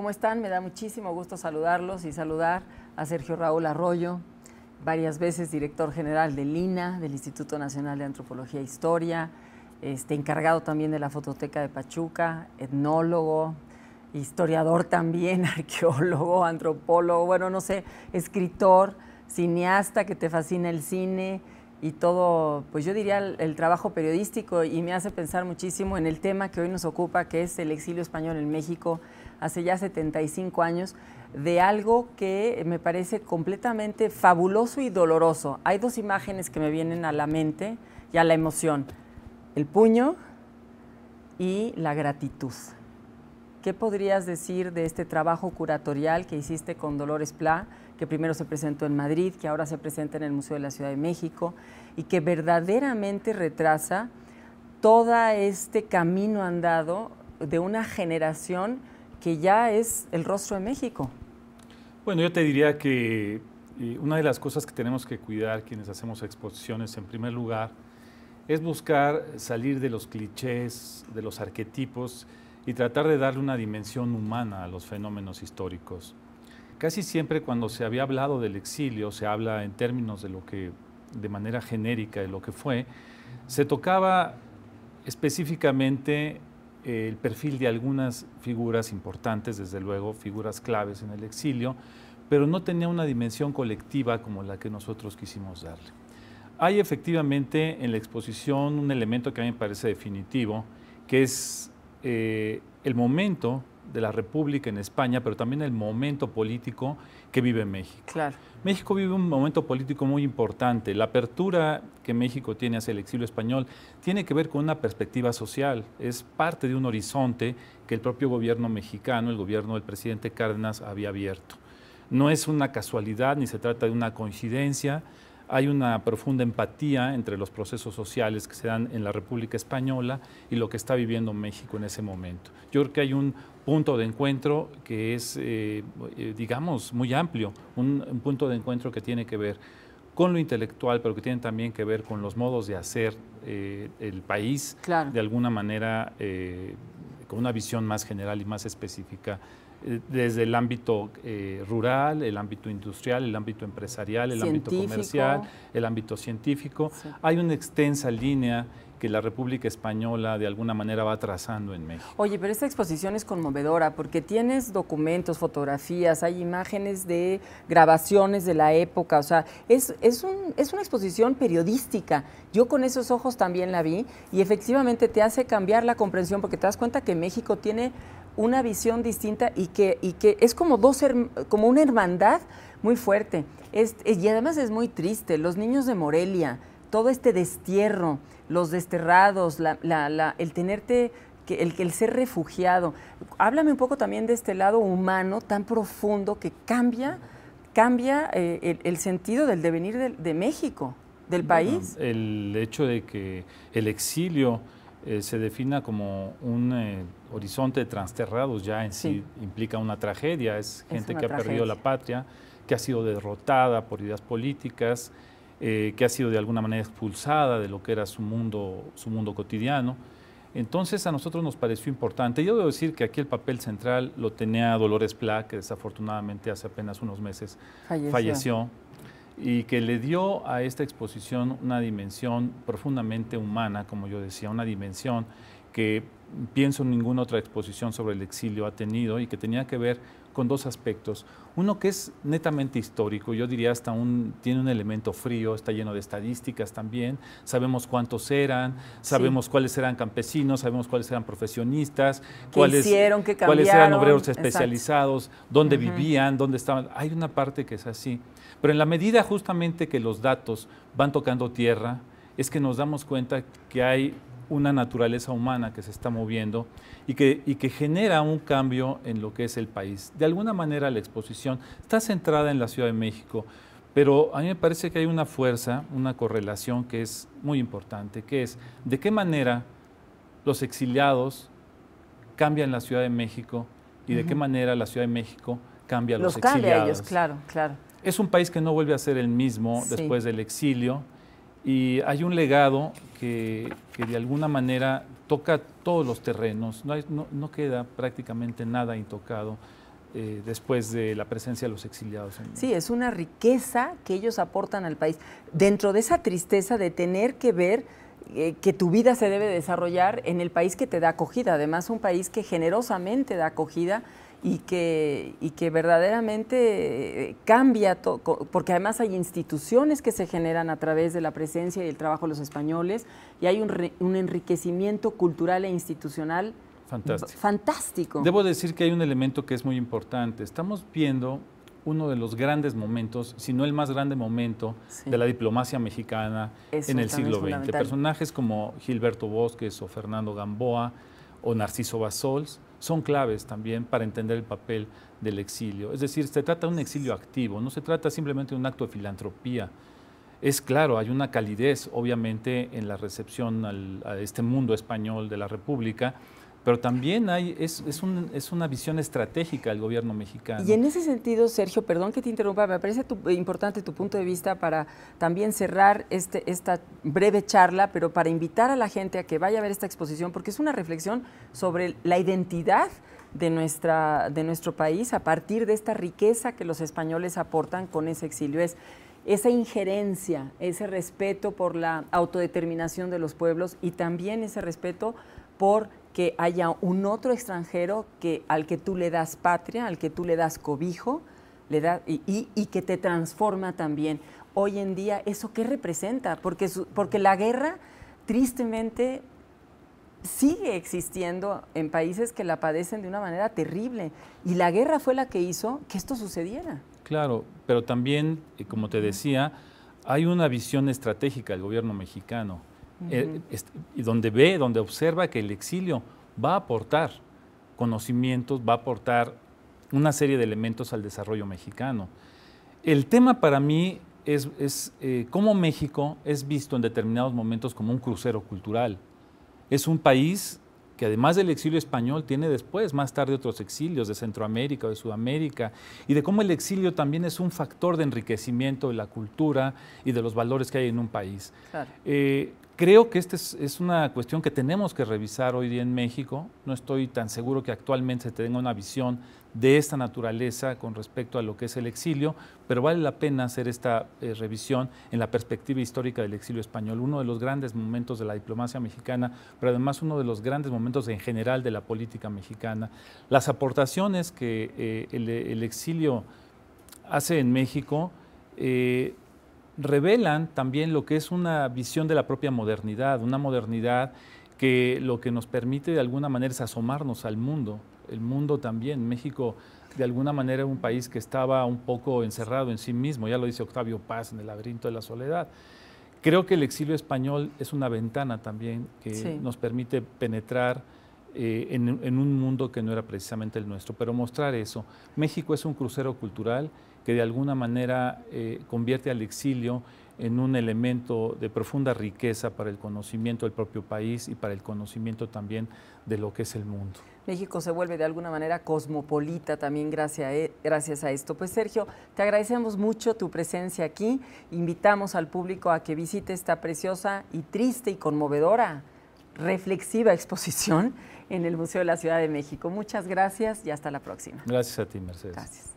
¿Cómo están? Me da muchísimo gusto saludarlos y saludar a Sergio Raúl Arroyo, varias veces director general del INAH, del Instituto Nacional de Antropología e Historia, encargado también de la Fototeca de Pachuca, etnólogo, historiador también, arqueólogo, antropólogo, bueno, no sé, escritor, cineasta, que te fascina el cine y todo, pues yo diría el trabajo periodístico, y me hace pensar muchísimo en el tema que hoy nos ocupa, que es el exilio español en México, hace ya 75 años, de algo que me parece completamente fabuloso y doloroso. Hay dos imágenes que me vienen a la mente y a la emoción: el puño y la gratitud. ¿Qué podrías decir de este trabajo curatorial que hiciste con Dolores Plá, que primero se presentó en Madrid, que ahora se presenta en el Museo de la Ciudad de México, y que verdaderamente retrasa todo este camino andado de una generación que ya es el rostro de México? Bueno, yo te diría que una de las cosas que tenemos que cuidar quienes hacemos exposiciones, en primer lugar, es buscar salir de los clichés, de los arquetipos, y tratar de darle una dimensión humana a los fenómenos históricos. Casi siempre cuando se había hablado del exilio, se habla en términos de lo que, de manera genérica, de lo que fue, se tocaba específicamente el perfil de algunas figuras importantes, desde luego, figuras claves en el exilio, pero no tenía una dimensión colectiva como la que nosotros quisimos darle. Hay efectivamente en la exposición un elemento que a mí me parece definitivo, que es el momento de la República en España, pero también el momento político que vive México. Claro. México vive un momento político muy importante. La apertura que México tiene hacia el exilio español tiene que ver con una perspectiva social. Es parte de un horizonte que el propio gobierno mexicano, el gobierno del presidente Cárdenas, había abierto. No es una casualidad ni se trata de una coincidencia. Hay una profunda empatía entre los procesos sociales que se dan en la República Española y lo que está viviendo México en ese momento. Yo creo que hay un punto de encuentro que es, digamos, muy amplio, un punto de encuentro que tiene que ver con lo intelectual, pero que tiene también que ver con los modos de hacer el país, Claro, de alguna manera, con una visión más general y más específica, desde el ámbito rural, el ámbito industrial, el ámbito empresarial, el ámbito comercial, el ámbito científico. Sí. Hay una extensa línea que la República Española de alguna manera va trazando en México. Oye, pero esta exposición es conmovedora porque tienes documentos, fotografías, hay imágenes de grabaciones de la época, o sea, es una exposición periodística. Yo con esos ojos también la vi y efectivamente te hace cambiar la comprensión, porque te das cuenta que México tiene una visión distinta y que es como como una hermandad muy fuerte. Y además es muy triste. Los niños de Morelia, todo este destierro, los desterrados, el tenerte, el ser refugiado. Háblame un poco también de este lado humano tan profundo que cambia el sentido del devenir de México, del país. Bueno, el hecho de que el exilio se defina como un horizonte de transterrados ya en sí implica una tragedia. Es gente que ha perdido la patria, que ha sido derrotada por ideas políticas, que ha sido de alguna manera expulsada de lo que era su mundo cotidiano. Entonces a nosotros nos pareció importante. Yo debo decir que aquí el papel central lo tenía Dolores Plá, que desafortunadamente hace apenas unos meses falleció, y que le dio a esta exposición una dimensión profundamente humana, como yo decía, una dimensión que pienso ninguna otra exposición sobre el exilio ha tenido, y que tenía que ver con dos aspectos. Uno que es netamente histórico, yo diría hasta tiene un elemento frío, está lleno de estadísticas también, sabemos cuántos eran, sabemos cuáles eran campesinos, sabemos cuáles eran profesionistas, cuáles eran obreros especializados, dónde vivían, dónde estaban. Hay una parte que es así, pero en la medida justamente que los datos van tocando tierra, es que nos damos cuenta que hay una naturaleza humana que se está moviendo y que genera un cambio en lo que es el país. De alguna manera la exposición está centrada en la Ciudad de México, pero a mí me parece que hay una fuerza, una correlación que es muy importante, que es de qué manera los exiliados cambian la Ciudad de México y de qué manera la Ciudad de México cambia a los exiliados. Cambia a ellos, claro, claro. Es un país que no vuelve a ser el mismo después del exilio, y hay un legado que de alguna manera toca todos los terrenos, no queda prácticamente nada intocado después de la presencia de los exiliados. Sí, es una riqueza que ellos aportan al país. Dentro de esa tristeza de tener que ver que tu vida se debe desarrollar en el país que te da acogida, además un país que generosamente da acogida y que verdaderamente cambia, porque además hay instituciones que se generan a través de la presencia y el trabajo de los españoles, y hay un enriquecimiento cultural e institucional fantástico. Debo decir que hay un elemento que es muy importante. Estamos viendo uno de los grandes momentos, si no el más grande momento, de la diplomacia mexicana en el siglo XX. Personajes como Gilberto Bosques o Fernando Gamboa o Narciso Bassols son claves también para entender el papel del exilio. Es decir, se trata de un exilio activo, no se trata simplemente de un acto de filantropía. Es claro, hay una calidez, obviamente, en la recepción a este mundo español de la República, pero también es una visión estratégica del gobierno mexicano. Y en ese sentido, Sergio, perdón que te interrumpa, me parece importante tu punto de vista para también cerrar esta breve charla, pero para invitar a la gente a que vaya a ver esta exposición, porque es una reflexión sobre la identidad de nuestro país a partir de esta riqueza que los españoles aportan con ese exilio. Es esa injerencia, ese respeto por la autodeterminación de los pueblos y también ese respeto por que haya un otro extranjero al que tú le das patria, al que tú le das cobijo, y que te transforma también. Hoy en día, ¿eso qué representa? Porque la guerra, tristemente, sigue existiendo en países que la padecen de una manera terrible. Y la guerra fue la que hizo que esto sucediera. Claro, pero también, como te decía, hay una visión estratégica del gobierno mexicano. Y donde observa que el exilio va a aportar conocimientos, va a aportar una serie de elementos al desarrollo mexicano. El tema para mí es cómo México es visto en determinados momentos como un crucero cultural. Es un país que además del exilio español tiene después, más tarde, otros exilios de Centroamérica o de Sudamérica, y de cómo el exilio también es un factor de enriquecimiento de la cultura y de los valores que hay en un país. Claro. Creo que esta es una cuestión que tenemos que revisar hoy día en México. No estoy tan seguro que actualmente se tenga una visión de esta naturaleza con respecto a lo que es el exilio, pero vale la pena hacer esta revisión en la perspectiva histórica del exilio español, uno de los grandes momentos de la diplomacia mexicana, pero además uno de los grandes momentos en general de la política mexicana. Las aportaciones que el exilio hace en México revelan también lo que es una visión de la propia modernidad, una modernidad que lo que nos permite de alguna manera es asomarnos al mundo. El mundo también, México de alguna manera era un país que estaba un poco encerrado en sí mismo, ya lo dice Octavio Paz en El laberinto de la soledad. Creo que el exilio español es una ventana también que nos permite penetrar en un mundo que no era precisamente el nuestro, pero mostrar eso. México es un crucero cultural que de alguna manera convierte al exilio en un elemento de profunda riqueza para el conocimiento del propio país y para el conocimiento también de lo que es el mundo. México se vuelve de alguna manera cosmopolita también gracias a esto. Pues Sergio, te agradecemos mucho tu presencia aquí. Invitamos al público a que visite esta preciosa y triste y conmovedora, reflexiva exposición en el Museo de la Ciudad de México. Muchas gracias y hasta la próxima. Gracias a ti, Mercedes. Gracias.